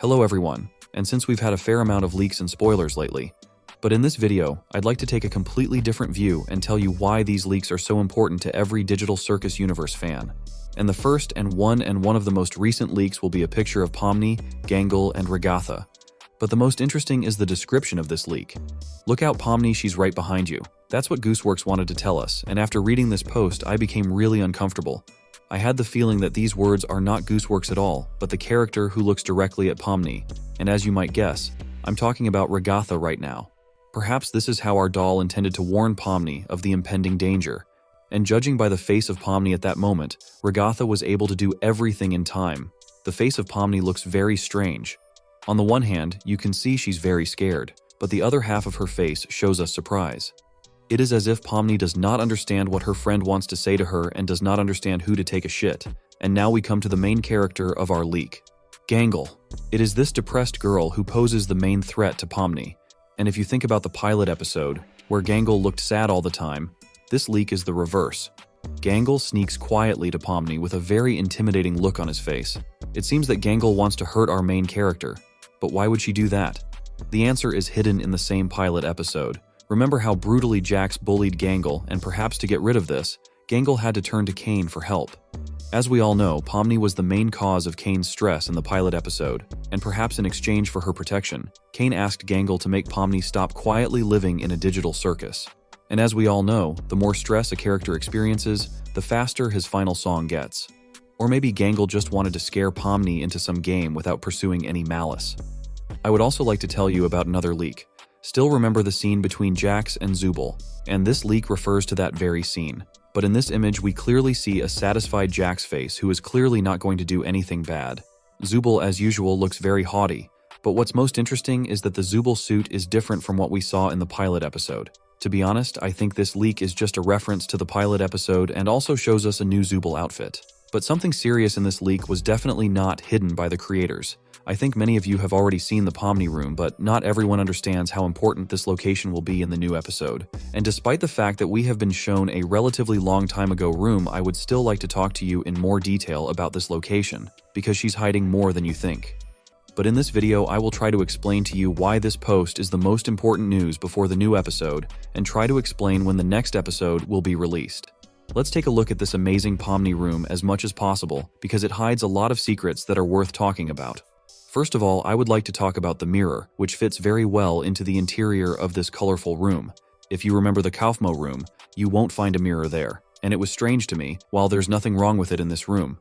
Hello everyone, and since we've had a fair amount of leaks and spoilers lately, but in this video, I'd like to take a completely different view and tell you why these leaks are so important to every Digital Circus Universe fan. And the first and one of the most recent leaks will be a picture of Pomni, Gangle, and Regatha. But the most interesting is the description of this leak. Look out Pomni, she's right behind you. That's what Gooseworx wanted to tell us, and after reading this post, I became really uncomfortable. I had the feeling that these words are not Gooseworx at all, but the character who looks directly at Pomni. And as you might guess, I'm talking about Regatha right now. Perhaps this is how our doll intended to warn Pomni of the impending danger. And judging by the face of Pomni at that moment, Regatha was able to do everything in time. The face of Pomni looks very strange. On the one hand, you can see she's very scared, but the other half of her face shows us surprise. It is as if Pomni does not understand what her friend wants to say to her and does not understand who to take a shit. And now we come to the main character of our leak. Gangle. It is this depressed girl who poses the main threat to Pomni. And if you think about the pilot episode, where Gangle looked sad all the time, this leak is the reverse. Gangle sneaks quietly to Pomni with a very intimidating look on his face. It seems that Gangle wants to hurt our main character. But why would she do that? The answer is hidden in the same pilot episode. Remember how brutally Jax bullied Gangle, and perhaps to get rid of this, Gangle had to turn to Kane for help. As we all know, Pomni was the main cause of Kane's stress in the pilot episode, and perhaps in exchange for her protection, Kane asked Gangle to make Pomni stop quietly living in a digital circus. And as we all know, the more stress a character experiences, the faster his final song gets. Or maybe Gangle just wanted to scare Pomni into some game without pursuing any malice. I would also like to tell you about another leak. Still remember the scene between Jax and Zooble, and this leak refers to that very scene. But in this image, we clearly see a satisfied Jax face who is clearly not going to do anything bad. Zooble, as usual, looks very haughty, but what's most interesting is that the Zooble suit is different from what we saw in the pilot episode. To be honest, I think this leak is just a reference to the pilot episode and also shows us a new Zooble outfit. But something serious in this leak was definitely not hidden by the creators. I think many of you have already seen the Pomni room, but not everyone understands how important this location will be in the new episode. And despite the fact that we have been shown a relatively long time ago room, I would still like to talk to you in more detail about this location, because she's hiding more than you think. But in this video, I will try to explain to you why this post is the most important news before the new episode, and try to explain when the next episode will be released. Let's take a look at this amazing Pomni room as much as possible, because it hides a lot of secrets that are worth talking about. First of all, I would like to talk about the mirror, which fits very well into the interior of this colorful room. If you remember the Kaufmo room, you won't find a mirror there, and it was strange to me, while there's nothing wrong with it in this room.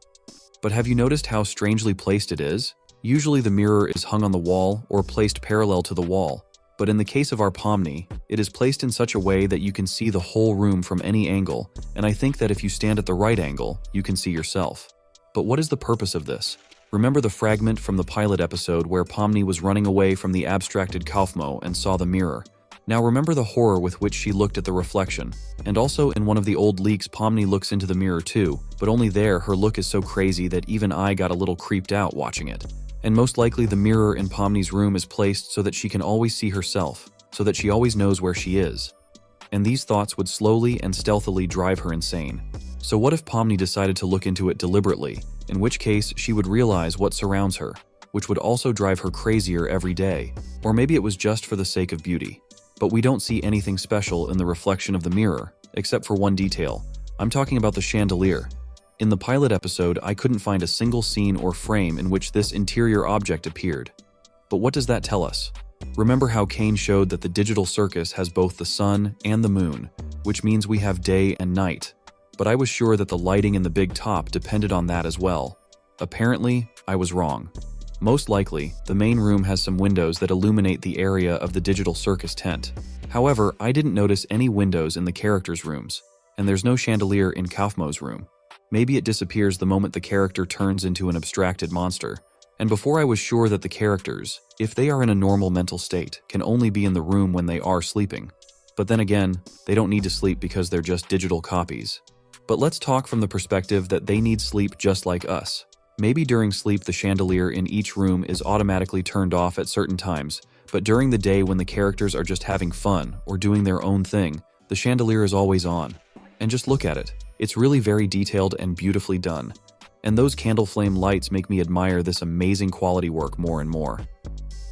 But have you noticed how strangely placed it is? Usually the mirror is hung on the wall or placed parallel to the wall, but in the case of our Pomni, it is placed in such a way that you can see the whole room from any angle, and I think that if you stand at the right angle, you can see yourself. But what is the purpose of this? Remember the fragment from the pilot episode where Pomni was running away from the abstracted Kaufmo and saw the mirror. Now remember the horror with which she looked at the reflection. And also in one of the old leaks, Pomni looks into the mirror too, but only there her look is so crazy that even I got a little creeped out watching it. And most likely the mirror in Pomni's room is placed so that she can always see herself, so that she always knows where she is. And these thoughts would slowly and stealthily drive her insane. So what if Pomni decided to look into it deliberately, in which case she would realize what surrounds her, which would also drive her crazier every day. Or maybe it was just for the sake of beauty. But we don't see anything special in the reflection of the mirror, except for one detail. I'm talking about the chandelier. In the pilot episode, I couldn't find a single scene or frame in which this interior object appeared. But what does that tell us? Remember how Kane showed that the digital circus has both the sun and the moon, which means we have day and night. But I was sure that the lighting in the big top depended on that as well. Apparently, I was wrong. Most likely, the main room has some windows that illuminate the area of the digital circus tent. However, I didn't notice any windows in the characters' rooms, and there's no chandelier in Kaufmo's room. Maybe it disappears the moment the character turns into an abstracted monster. And before I was sure that the characters, if they are in a normal mental state, can only be in the room when they are sleeping. But then again, they don't need to sleep because they're just digital copies. But let's talk from the perspective that they need sleep just like us. Maybe during sleep the chandelier in each room is automatically turned off at certain times, but during the day when the characters are just having fun or doing their own thing, the chandelier is always on. And just look at it. It's really very detailed and beautifully done. And those candle flame lights make me admire this amazing quality work more and more.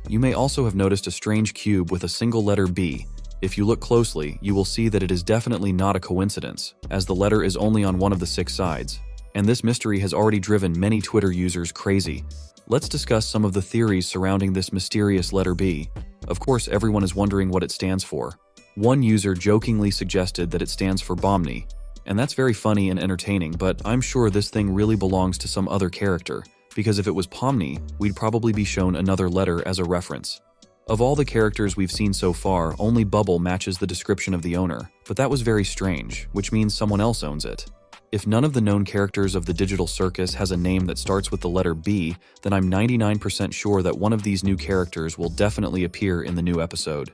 You may also have noticed a strange cube with a single letter B. If you look closely, you will see that it is definitely not a coincidence, as the letter is only on one of the 6 sides. And this mystery has already driven many Twitter users crazy. Let's discuss some of the theories surrounding this mysterious letter B. Of course, everyone is wondering what it stands for. One user jokingly suggested that it stands for Bomni, and that's very funny and entertaining, but I'm sure this thing really belongs to some other character, because if it was Pomni, we'd probably be shown another letter as a reference. Of all the characters we've seen so far, only Bubble matches the description of the owner, but that was very strange, which means someone else owns it. If none of the known characters of the Digital Circus has a name that starts with the letter B, then I'm 99% sure that one of these new characters will definitely appear in the new episode.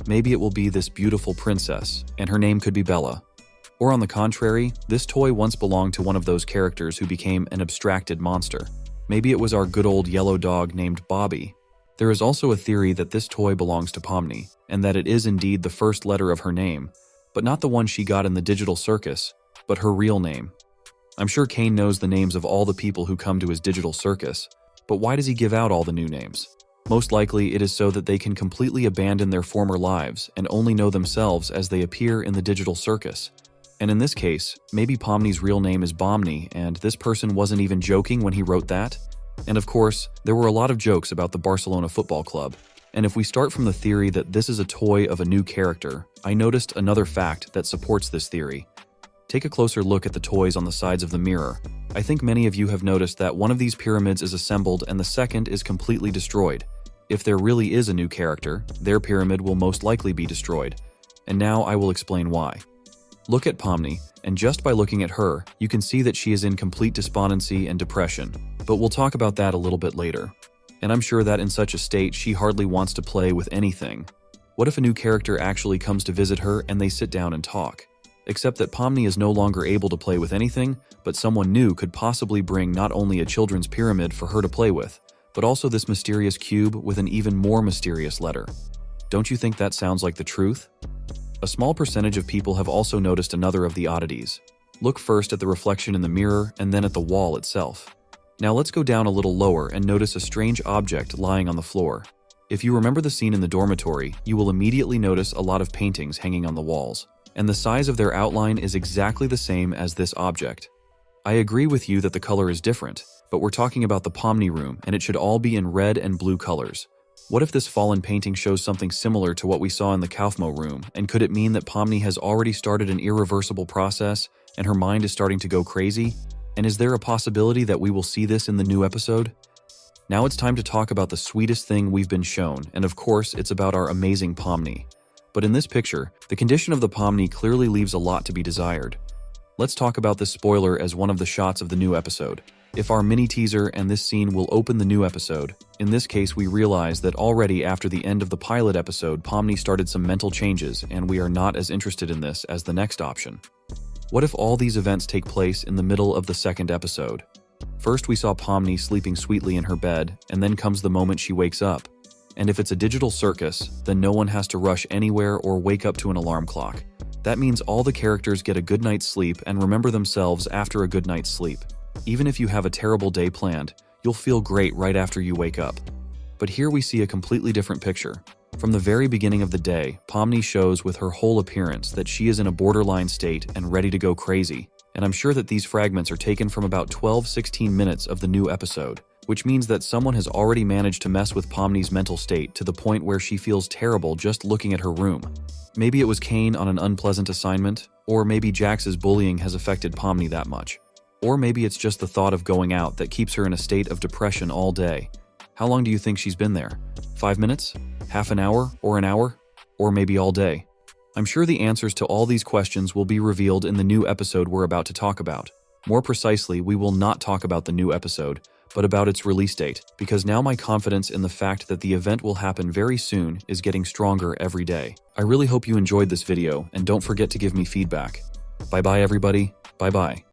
Maybe it will be this beautiful princess, and her name could be Bella. Or on the contrary, this toy once belonged to one of those characters who became an abstracted monster. Maybe it was our good old yellow dog named Bobby. There is also a theory that this toy belongs to Pomni, and that it is indeed the first letter of her name, but not the one she got in the Digital Circus, but her real name. I'm sure Kane knows the names of all the people who come to his Digital Circus, but why does he give out all the new names? Most likely it is so that they can completely abandon their former lives and only know themselves as they appear in the Digital Circus. And in this case, maybe Pomni's real name is Bomni, and this person wasn't even joking when he wrote that. And of course, there were a lot of jokes about the Barcelona Football Club. And if we start from the theory that this is a toy of a new character, I noticed another fact that supports this theory. Take a closer look at the toys on the sides of the mirror. I think many of you have noticed that one of these pyramids is assembled and the second is completely destroyed. If there really is a new character, their pyramid will most likely be destroyed. And now I will explain why. Look at Pomni, and just by looking at her, you can see that she is in complete despondency and depression. But we'll talk about that a little bit later. And I'm sure that in such a state, she hardly wants to play with anything. What if a new character actually comes to visit her and they sit down and talk? Except that Pomni is no longer able to play with anything, but someone new could possibly bring not only a children's pyramid for her to play with, but also this mysterious cube with an even more mysterious letter. Don't you think that sounds like the truth? A small percentage of people have also noticed another of the oddities. Look first at the reflection in the mirror and then at the wall itself. Now let's go down a little lower and notice a strange object lying on the floor. If you remember the scene in the dormitory, you will immediately notice a lot of paintings hanging on the walls, and the size of their outline is exactly the same as this object. I agree with you that the color is different, but we're talking about the Pomni room and it should all be in red and blue colors. What if this fallen painting shows something similar to what we saw in the Kaufmo room, and could it mean that Pomni has already started an irreversible process and her mind is starting to go crazy? And is there a possibility that we will see this in the new episode? Now it's time to talk about the sweetest thing we've been shown, and of course it's about our amazing Pomni. But in this picture, the condition of the Pomni clearly leaves a lot to be desired. Let's talk about this spoiler as one of the shots of the new episode. If our mini teaser and this scene will open the new episode, in this case we realize that already after the end of the pilot episode, Pomni started some mental changes, and we are not as interested in this as the next option. What if all these events take place in the middle of the second episode? First we saw Pomni sleeping sweetly in her bed, and then comes the moment she wakes up. And if it's a digital circus, then no one has to rush anywhere or wake up to an alarm clock. That means all the characters get a good night's sleep and remember themselves after a good night's sleep. Even if you have a terrible day planned, you'll feel great right after you wake up. But here we see a completely different picture. From the very beginning of the day, Pomni shows with her whole appearance that she is in a borderline state and ready to go crazy. And I'm sure that these fragments are taken from about 12-16 minutes of the new episode, which means that someone has already managed to mess with Pomni's mental state to the point where she feels terrible just looking at her room. Maybe it was Kane on an unpleasant assignment, or maybe Jax's bullying has affected Pomni that much. Or maybe it's just the thought of going out that keeps her in a state of depression all day. How long do you think she's been there? 5 minutes? Half an hour? Or an hour? Or maybe all day? I'm sure the answers to all these questions will be revealed in the new episode we're about to talk about. More precisely, we will not talk about the new episode, but about its release date, because now my confidence in the fact that the event will happen very soon is getting stronger every day. I really hope you enjoyed this video, and don't forget to give me feedback. Bye-bye everybody, bye-bye.